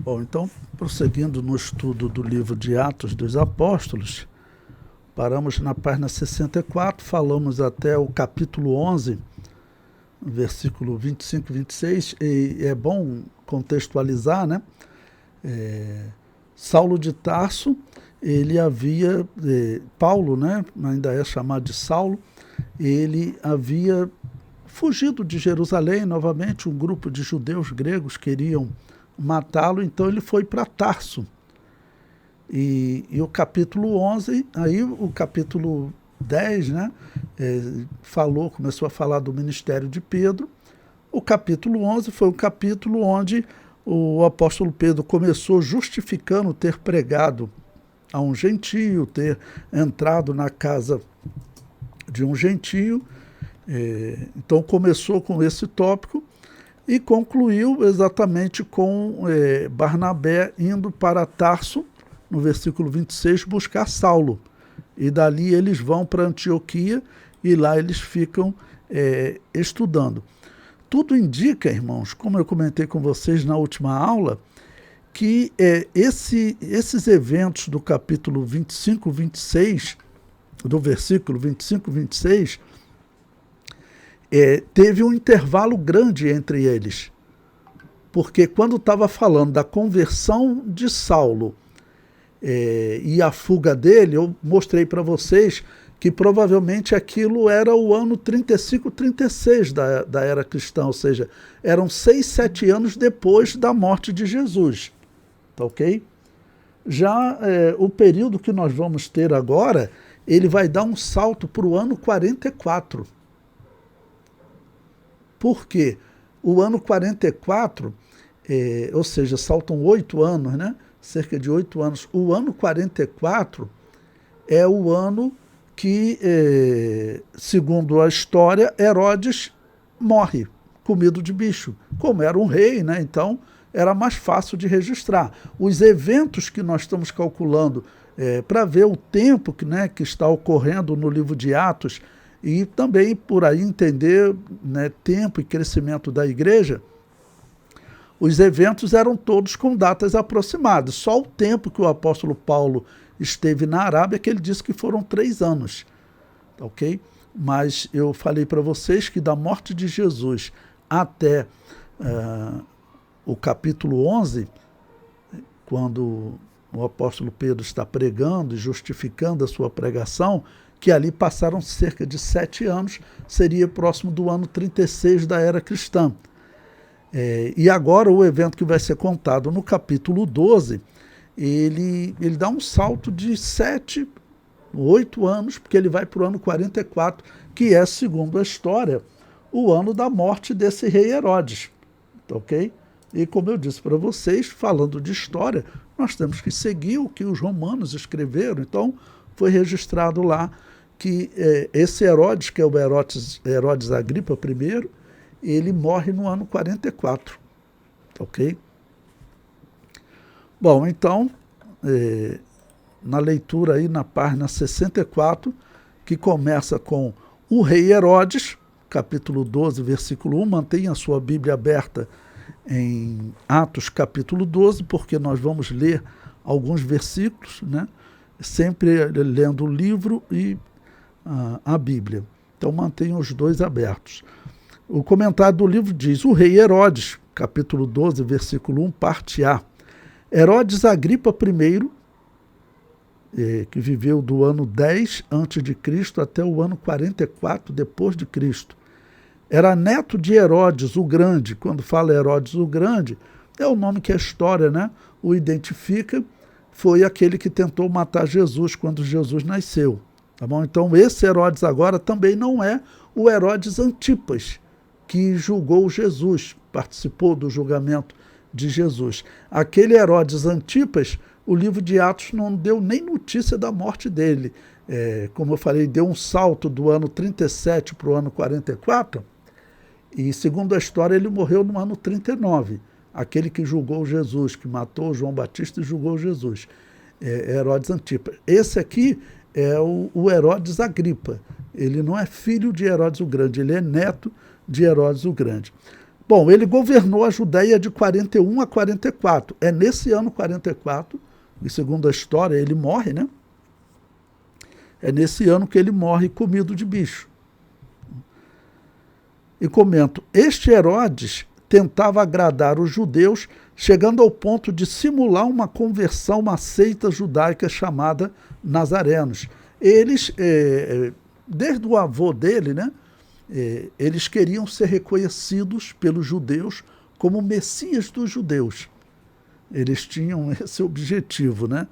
Bom, então, prosseguindo no estudo do livro de Atos dos Apóstolos, paramos na página 64, falamos até o capítulo 11, versículo 25 e 26, e é bom contextualizar, né? Saulo de Tarso, ele havia, Paulo, né, ainda é chamado de Saulo, ele havia fugido de Jerusalém, novamente um grupo de judeus gregos queriam matá-lo, então ele foi para Tarso. E o capítulo 11, aí o capítulo 10, né, começou a falar do ministério de Pedro. O capítulo 11 foi um capítulo onde o apóstolo Pedro começou justificando ter pregado a um gentio, ter entrado na casa de um gentio. Então começou com esse tópico e concluiu exatamente com Barnabé indo para Tarso, no versículo 26, buscar Saulo. E dali eles vão para Antioquia e lá eles ficam estudando. Tudo indica, irmãos, como eu comentei com vocês na última aula, que esses eventos do capítulo 25, 26, do versículo 25, 26, teve um intervalo grande entre eles. Porque quando estava falando da conversão de Saulo e a fuga dele, eu mostrei para vocês que provavelmente aquilo era o ano 35, 36 da era cristã, ou seja, eram 6, 7 anos depois da morte de Jesus. Tá ok? Já o período que nós vamos ter agora, ele vai dar um salto para o ano 44. Por quê? O ano 44, ou seja, saltam 8 anos, né? Cerca de 8 anos. O ano 44 é o ano que, segundo a história, Herodes morre, comido de bicho. Como era um rei, né? Então era mais fácil de registrar. Os eventos que nós estamos calculando para ver o tempo que está ocorrendo no livro de Atos, e também por aí entender, né, tempo e crescimento da igreja, os eventos eram todos com datas aproximadas. Só o tempo que o apóstolo Paulo esteve na Arábia, que ele disse que foram 3 anos. Ok? Mas eu falei para vocês que da morte de Jesus até o capítulo 11, quando o apóstolo Pedro está pregando e justificando a sua pregação, que ali passaram cerca de 7 anos, seria próximo do ano 36 da era cristã. E agora o evento que vai ser contado no capítulo 12, ele dá um salto de 7, 8 anos, porque ele vai para o ano 44, que é, segundo a história, o ano da morte desse rei Herodes. Ok? E como eu disse para vocês, falando de história, nós temos que seguir o que os romanos escreveram. Então, foi registrado lá que esse Herodes, que é o Herodes Agripa I, ele morre no ano 44. Ok? Bom, então, na leitura aí na página 64, que começa com o rei Herodes, capítulo 12, versículo 1, mantenha a sua Bíblia aberta em Atos capítulo 12, porque nós vamos ler alguns versículos, né? Sempre lendo o livro e a Bíblia. Então mantenham os dois abertos. O comentário do livro diz: o rei Herodes, capítulo 12, versículo 1, parte A. Herodes Agripa I, que viveu do ano 10 a.C. até o ano 44 depois de Cristo. Era neto de Herodes o Grande. Quando fala Herodes o Grande, é o nome que a história, né, o identifica. Foi aquele que tentou matar Jesus quando Jesus nasceu. Tá bom? Então esse Herodes agora também não é o Herodes Antipas, que julgou Jesus, participou do julgamento de Jesus. Aquele Herodes Antipas, o livro de Atos não deu nem notícia da morte dele. Como eu falei, deu um salto do ano 37 para o ano 44, e segundo a história ele morreu no ano 39. Aquele que julgou Jesus, que matou João Batista e julgou Jesus. Herodes Antipas. Esse aqui é o Herodes Agripa. Ele não é filho de Herodes o Grande, ele é neto de Herodes o Grande. Bom, ele governou a Judéia de 41 a 44. É nesse ano 44, e segundo a história, ele morre, né? É nesse ano que ele morre comido de bicho. E comento, este Herodes tentava agradar os judeus, chegando ao ponto de simular uma conversão, uma seita judaica chamada Nazarenos. Eles, desde o avô dele, né, eles queriam ser reconhecidos pelos judeus como Messias dos judeus. Eles tinham esse objetivo, né?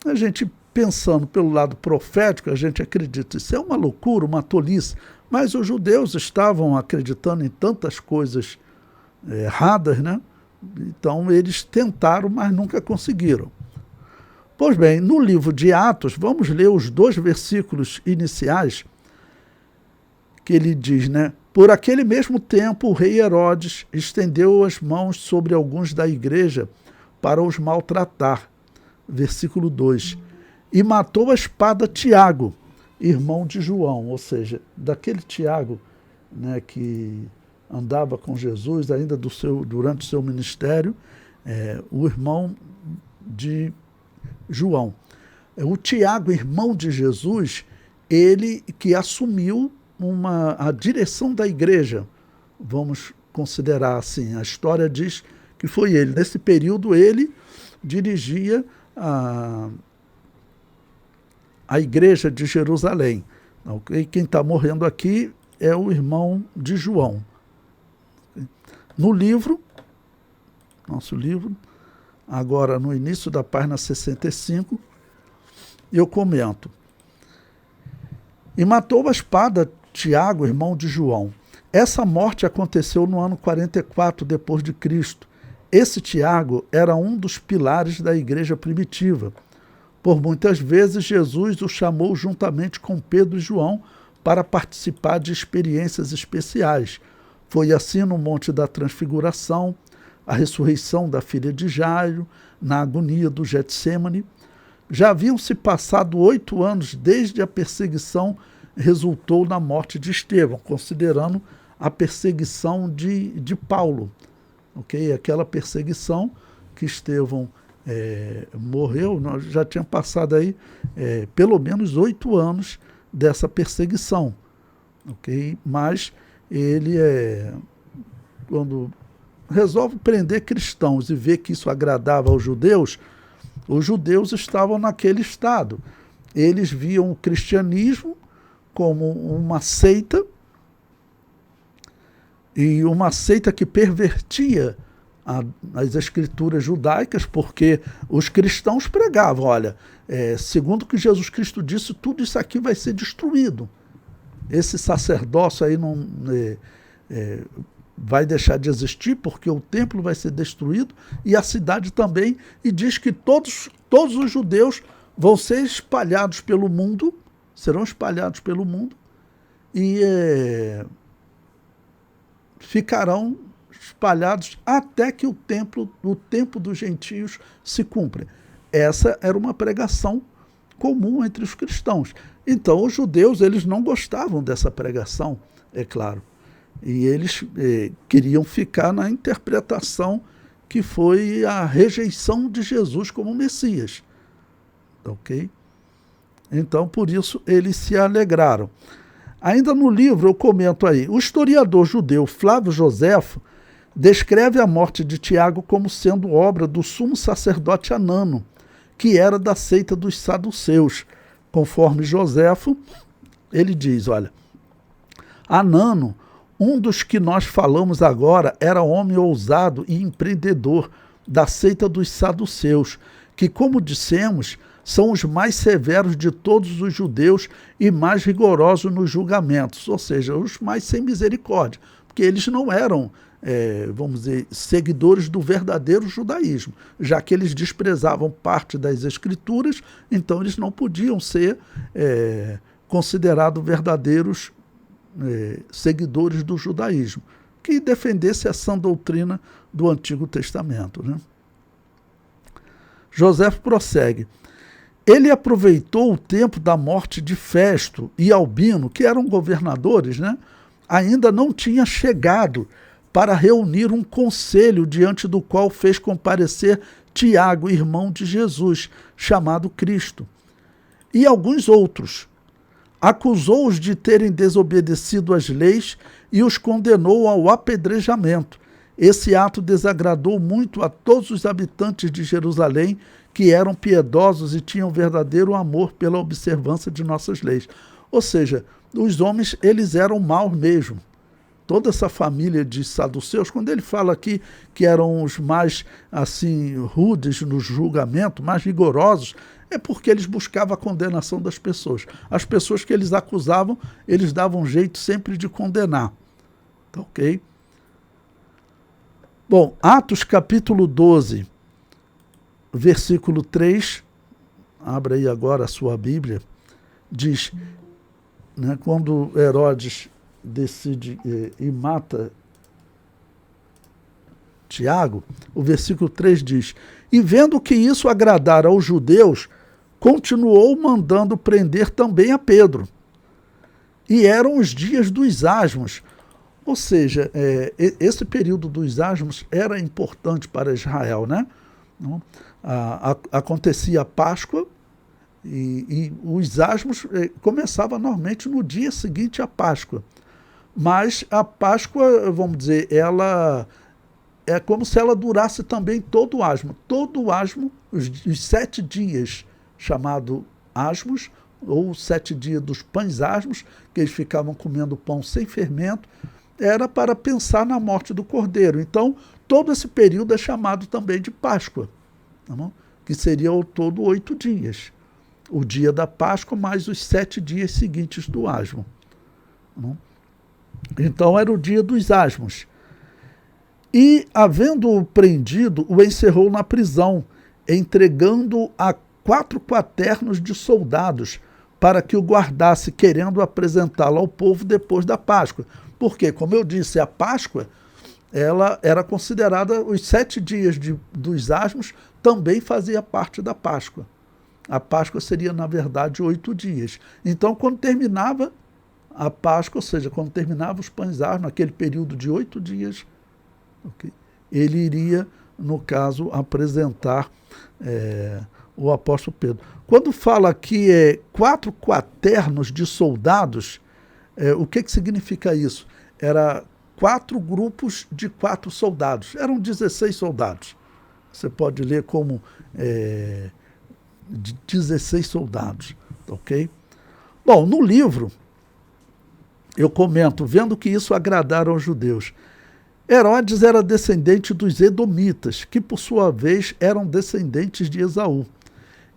A gente, pensando pelo lado profético, a gente acredita, isso é uma loucura, uma tolice, mas os judeus estavam acreditando em tantas coisas erradas, né? Então eles tentaram, mas nunca conseguiram. Pois bem, no livro de Atos, vamos ler os 2 versículos iniciais, que ele diz, né? Por aquele mesmo tempo, o rei Herodes estendeu as mãos sobre alguns da igreja para os maltratar. Versículo 2. E matou a espada Tiago, irmão de João, ou seja, daquele Tiago, né, que andava com Jesus ainda durante o seu ministério, o irmão de João. O Tiago, irmão de Jesus, ele que assumiu a direção da igreja, vamos considerar assim. A história diz que foi ele. Nesse período, ele dirigia a igreja de Jerusalém. E quem está morrendo aqui é o irmão de João. No livro, nosso livro, agora no início da página 65, eu comento. E matou a espada Tiago, irmão de João. Essa morte aconteceu no ano 44 depois de Cristo. Esse Tiago era um dos pilares da igreja primitiva. Por muitas vezes, Jesus o chamou juntamente com Pedro e João para participar de experiências especiais. Foi assim no Monte da Transfiguração, a ressurreição da filha de Jairo, na agonia do Getsêmani. Já haviam se passado 8 anos desde a perseguição resultou na morte de Estevão, considerando a perseguição de Paulo. Okay? Aquela perseguição que Estevão morreu, nós já tinha passado aí pelo menos 8 anos dessa perseguição. Okay? Mas ele, quando resolve prender cristãos e ver que isso agradava aos judeus, os judeus estavam naquele estado. Eles viam o cristianismo como uma seita, e uma seita que pervertia as escrituras judaicas, porque os cristãos pregavam, olha, segundo o que Jesus Cristo disse, tudo isso aqui vai ser destruído. Esse sacerdócio aí não vai deixar de existir, porque o templo vai ser destruído, e a cidade também, e diz que todos os judeus vão ser espalhados pelo mundo, serão espalhados pelo mundo, e ficarão espalhados até que o tempo dos gentios se cumpra. Essa era uma pregação comum entre os cristãos. Então, os judeus, eles não gostavam dessa pregação, é claro. E eles queriam ficar na interpretação que foi a rejeição de Jesus como Messias. Ok? Então, por isso, eles se alegraram. Ainda no livro, eu comento aí, o historiador judeu Flávio Joséfo descreve a morte de Tiago como sendo obra do sumo sacerdote Anano, que era da seita dos saduceus. Conforme Joséfo, ele diz, olha, Anano, um dos que nós falamos agora, era homem ousado e empreendedor da seita dos saduceus, que, como dissemos, são os mais severos de todos os judeus e mais rigorosos nos julgamentos, ou seja, os mais sem misericórdia, porque eles não eram, vamos dizer, seguidores do verdadeiro judaísmo, já que eles desprezavam parte das escrituras, então eles não podiam ser considerados verdadeiros seguidores do judaísmo, que defendesse essa doutrina do Antigo Testamento, né? José prossegue. Ele aproveitou o tempo da morte de Festo e Albino, que eram governadores, né, ainda não tinha chegado para reunir um conselho diante do qual fez comparecer Tiago, irmão de Jesus, chamado Cristo, e alguns outros. Acusou-os de terem desobedecido às leis e os condenou ao apedrejamento. Esse ato desagradou muito a todos os habitantes de Jerusalém, que eram piedosos e tinham verdadeiro amor pela observância de nossas leis. Ou seja, os homens, eles eram maus mesmo. Toda essa família de saduceus, quando ele fala aqui que eram os mais assim rudes no julgamento, mais rigorosos, é porque eles buscavam a condenação das pessoas. As pessoas que eles acusavam, eles davam jeito sempre de condenar. Tá ok? Bom, Atos capítulo 12, versículo 3, abra aí agora a sua Bíblia, diz, né, quando Herodes decide e mata Tiago, o versículo 3 diz: e vendo que isso agradara aos judeus, continuou mandando prender também a Pedro. E eram os dias dos asmos. Ou seja, esse período dos asmos era importante para Israel, né? Acontecia a Páscoa e os asmos começavam normalmente no dia seguinte à Páscoa. Mas a Páscoa, vamos dizer, ela é como se ela durasse também todo o asmo. Todo o asmo, os 7 dias, chamado asmos, ou 7 dias dos pães asmos, que eles ficavam comendo pão sem fermento, era para pensar na morte do Cordeiro. Então, todo esse período é chamado também de Páscoa, tá bom? Que seria ao todo 8 dias. O dia da Páscoa mais os 7 dias seguintes do asmo. Tá bom? Então, era o dia dos asmos. E, havendo-o prendido, o encerrou na prisão, entregando a 4 quaternos de soldados, para que o guardasse, querendo apresentá-lo ao povo depois da Páscoa. Porque, como eu disse, a Páscoa ela era considerada, os 7 dias dos asmos também fazia parte da Páscoa. A Páscoa seria, na verdade, 8 dias. Então, quando terminava a Páscoa, ou seja, quando terminava os pães asmos, naquele período de 8 dias, okay, ele iria, no caso, apresentar o apóstolo Pedro. Quando fala aqui 4 quaternos de soldados, o que significa isso? Era 4 grupos de 4 soldados. Eram 16 soldados. Você pode ler como 16 soldados. Ok? Bom, no livro, eu comento, vendo que isso agradara aos judeus. Herodes era descendente dos edomitas, que por sua vez eram descendentes de Esaú.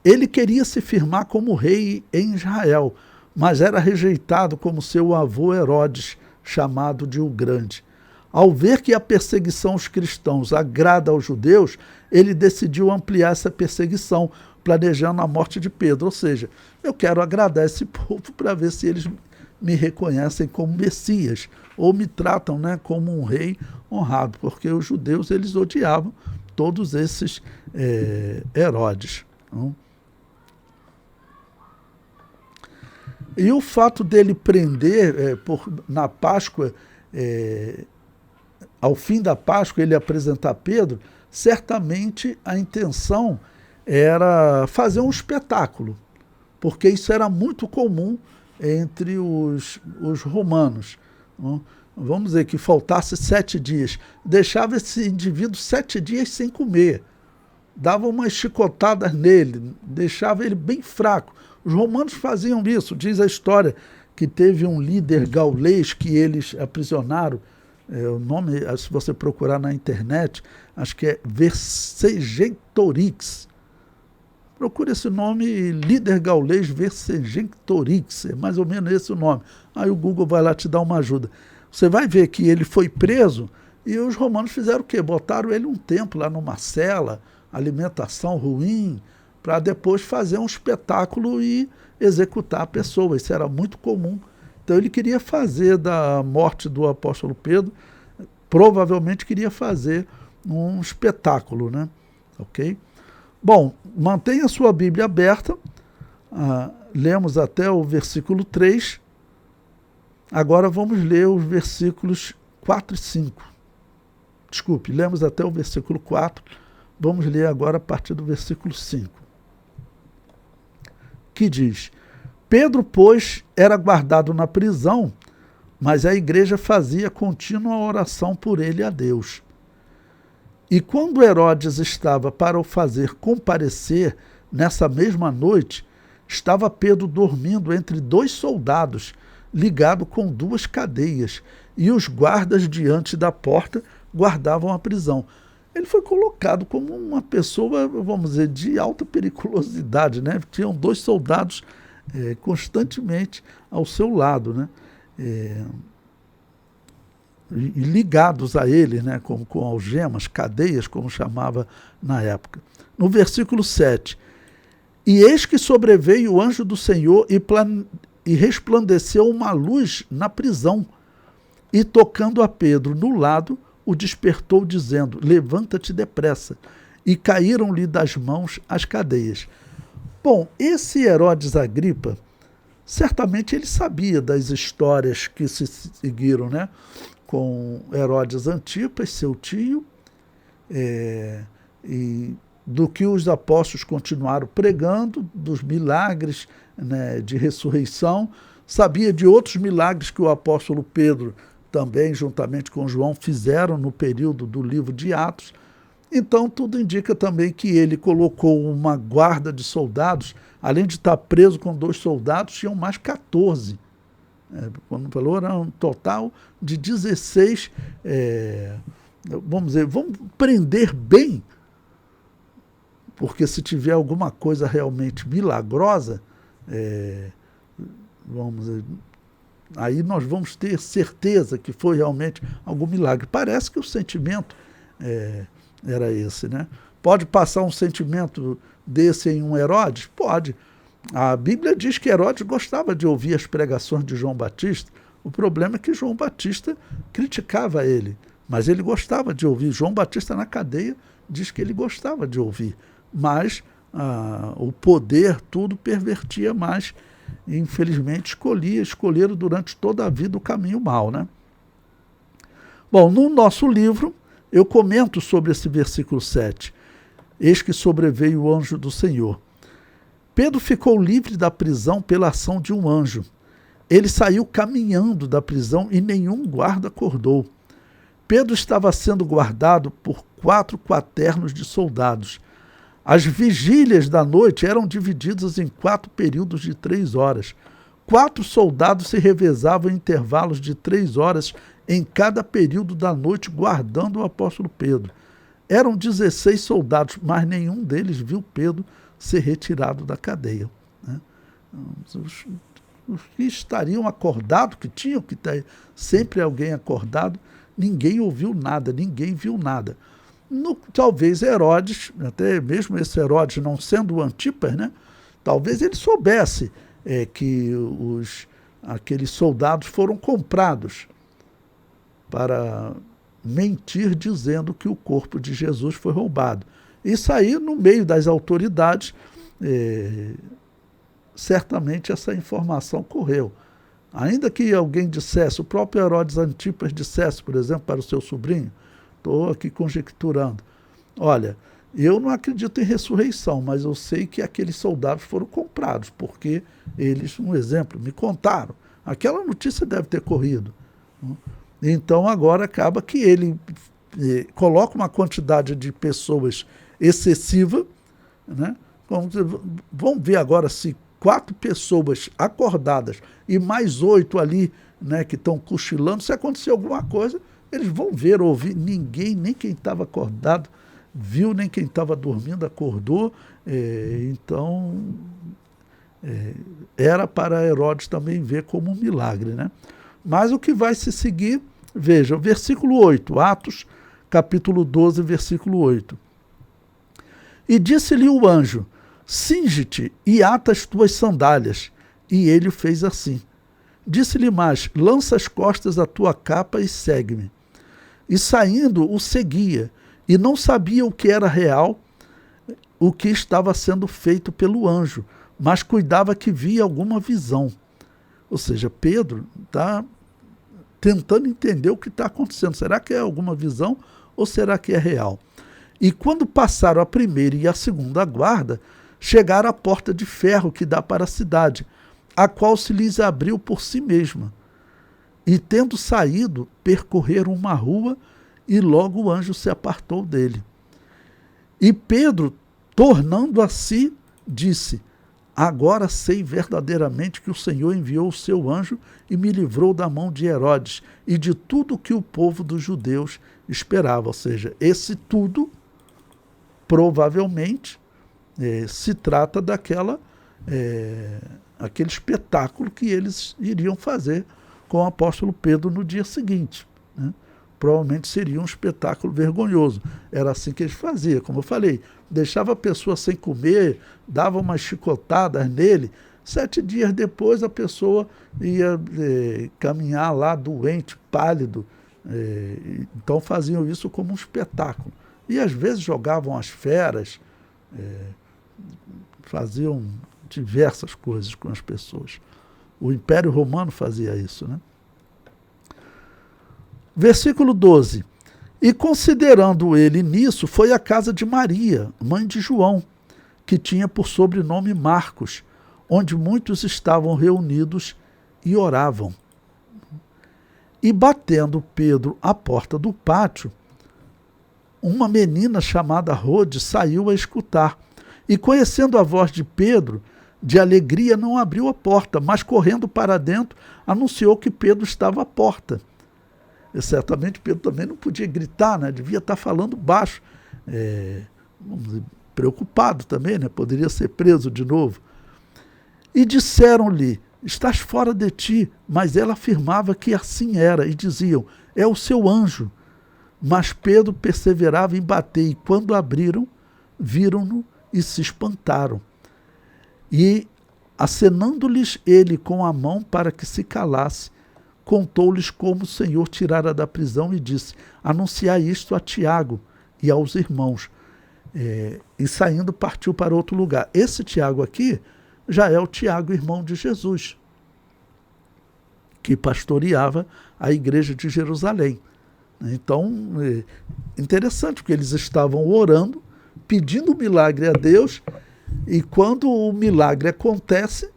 Ele queria se firmar como rei em Israel, mas era rejeitado como seu avô Herodes, chamado de o Grande. Ao ver que a perseguição aos cristãos agrada aos judeus, ele decidiu ampliar essa perseguição, planejando a morte de Pedro. Ou seja, eu quero agradar esse povo para ver se eles me reconhecem como Messias, ou me tratam, né, como um rei honrado, porque os judeus eles odiavam todos esses Herodes. Não? E o fato dele prender, na Páscoa, ao fim da Páscoa, ele apresentar Pedro, certamente a intenção era fazer um espetáculo, porque isso era muito comum entre os romanos. Não? Vamos dizer que faltasse 7 dias, deixava esse indivíduo 7 dias sem comer, dava umas chicotadas nele, deixava ele bem fraco. Os romanos faziam isso, diz a história que teve um líder gaulês que eles aprisionaram, o nome, se você procurar na internet, acho que é Vercingetorix. Procure esse nome, líder gaulês Vercingetorix, é mais ou menos esse o nome. Aí o Google vai lá te dar uma ajuda. Você vai ver que ele foi preso e os romanos fizeram o quê? Botaram ele um tempo lá numa cela, alimentação ruim, para depois fazer um espetáculo e executar a pessoa. Isso era muito comum. Então ele queria fazer da morte do apóstolo Pedro, provavelmente queria fazer um espetáculo, né? Ok? Bom, mantenha a sua Bíblia aberta, lemos até o versículo 3, Agora vamos ler os versículos 4 e 5. Desculpe, lemos até o versículo 4, vamos ler agora a partir do versículo 5. Que diz: Pedro, pois, era guardado na prisão, mas a igreja fazia contínua oração por ele a Deus. E quando Herodes estava para o fazer comparecer, nessa mesma noite, estava Pedro dormindo entre 2 soldados, ligado com 2 cadeias, e os guardas diante da porta guardavam a prisão. Ele foi colocado como uma pessoa, vamos dizer, de alta periculosidade, né? Tinham 2 soldados constantemente ao seu lado, né? E ligados a ele, né? com algemas, cadeias, como chamava na época. No versículo 7, e eis que sobreveio o anjo do Senhor e resplandeceu uma luz na prisão, e tocando a Pedro no lado, o despertou, dizendo: levanta-te depressa. E caíram-lhe das mãos as cadeias. Bom, esse Herodes Agripa, certamente ele sabia das histórias que se seguiram, né? Com Herodes Antipas, seu tio, e do que os apóstolos continuaram pregando, dos milagres, né, de ressurreição. Sabia de outros milagres que o apóstolo Pedro também, juntamente com João, fizeram no período do livro de Atos. Então, tudo indica também que ele colocou uma guarda de soldados, além de estar preso com 2 soldados, tinham mais 14. Quando falou, era um total de 16, vamos dizer, vamos prender bem, porque se tiver alguma coisa realmente milagrosa, vamos dizer, aí nós vamos ter certeza que foi realmente algum milagre. Parece que o sentimento era esse, né? Pode passar um sentimento desse em um Herodes? Pode. A Bíblia diz que Herodes gostava de ouvir as pregações de João Batista. O problema é que João Batista criticava ele, mas ele gostava de ouvir. João Batista na cadeia diz que ele gostava de ouvir, mas o poder tudo pervertia mais. E, infelizmente, escolheram durante toda a vida o caminho mau, né? Bom, no nosso livro, eu comento sobre esse versículo 7. Eis que sobreveio o anjo do Senhor. Pedro ficou livre da prisão pela ação de um anjo. Ele saiu caminhando da prisão e nenhum guarda acordou. Pedro estava sendo guardado por 4 quaternos de soldados. As vigílias da noite eram divididas em 4 períodos de 3 horas. 4 soldados se revezavam em intervalos de 3 horas em cada período da noite, guardando o apóstolo Pedro. Eram 16 soldados, mas nenhum deles viu Pedro ser retirado da cadeia, né? Os que estariam acordados, que tinham que ter sempre alguém acordado, ninguém ouviu nada, ninguém viu nada. Talvez Herodes, até mesmo esse Herodes não sendo o Antipas, né? Talvez ele soubesse que aqueles soldados foram comprados para mentir, dizendo que o corpo de Jesus foi roubado. Isso aí, no meio das autoridades, certamente essa informação correu. Ainda que alguém dissesse, o próprio Herodes Antipas dissesse, por exemplo, para o seu sobrinho, estou aqui conjecturando, olha, eu não acredito em ressurreição, mas eu sei que aqueles soldados foram comprados, porque eles, um exemplo, me contaram. Aquela notícia deve ter corrido. Então agora acaba que ele coloca uma quantidade de pessoas excessiva, né? Vamos ver agora se 4 pessoas acordadas e mais 8 ali, né, que estão cochilando, se acontecer alguma coisa, eles vão ver, ouvir. Ninguém, nem quem estava acordado viu, nem quem estava dormindo acordou. Então, era para Herodes também ver como um milagre, né? Mas o que vai se seguir, veja, o versículo 8, Atos, capítulo 12, versículo 8. E disse-lhe o anjo, cinge-te e ata as tuas sandálias. E ele fez assim. Disse-lhe mais, lança as costas a tua capa e segue-me. E saindo o seguia, e não sabia o que era real, o que estava sendo feito pelo anjo, mas cuidava que via alguma visão. Ou seja, Pedro está tentando entender o que está acontecendo. Será que é alguma visão ou será que é real? E quando passaram a primeira e a segunda guarda, chegaram à porta de ferro que dá para a cidade, a qual se lhes abriu por si mesma. E tendo saído, percorreram uma rua, e logo o anjo se apartou dele. E Pedro, tornando a si, disse: agora sei verdadeiramente que o Senhor enviou o seu anjo e me livrou da mão de Herodes e de tudo que o povo dos judeus esperava. Ou seja, esse tudo, provavelmente, se trata aquele espetáculo que eles iriam fazer com o apóstolo Pedro no dia seguinte, né? Provavelmente seria um espetáculo vergonhoso. Era assim que eles faziam, como eu falei, deixava a pessoa sem comer, dava umas chicotadas nele, 7 dias depois a pessoa ia caminhar lá doente, pálido. Então faziam isso como um espetáculo. E às vezes jogavam as feras, faziam diversas coisas com as pessoas. O Império Romano fazia isso, né? Versículo 12. E considerando ele nisso, foi à casa de Maria, mãe de João, que tinha por sobrenome Marcos, onde muitos estavam reunidos e oravam. E batendo Pedro à porta do pátio, uma menina chamada Rode saiu a escutar. E conhecendo a voz de Pedro, de alegria não abriu a porta, mas correndo para dentro, anunciou que Pedro estava à porta. E certamente Pedro também não podia gritar, né? Devia estar falando baixo, vamos dizer, preocupado também, né? Poderia ser preso de novo. E disseram-lhe: estás fora de ti. Mas ela afirmava que assim era, e diziam: é o seu anjo. Mas Pedro perseverava em bater, e quando abriram, viram-no e se espantaram. E, acenando-lhes ele com a mão para que se calasse, contou-lhes como o Senhor tirara da prisão e disse: anunciai isto a Tiago e aos irmãos. E saindo partiu para outro lugar. Esse Tiago aqui já é o Tiago, irmão de Jesus, que pastoreava a igreja de Jerusalém. Então, interessante, porque eles estavam orando, pedindo um milagre a Deus, e quando o milagre acontece,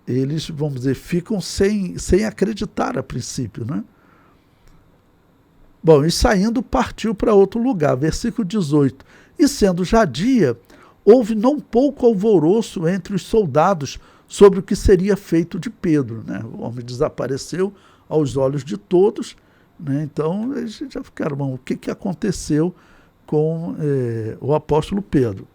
eles, vamos dizer, ficam sem acreditar a princípio, né? Bom, e saindo partiu para outro lugar, versículo 18. E sendo já dia, houve não pouco alvoroço entre os soldados sobre o que seria feito de Pedro, né? O homem desapareceu aos olhos de todos, né? Então eles já ficaram, bom, o que aconteceu com o apóstolo Pedro?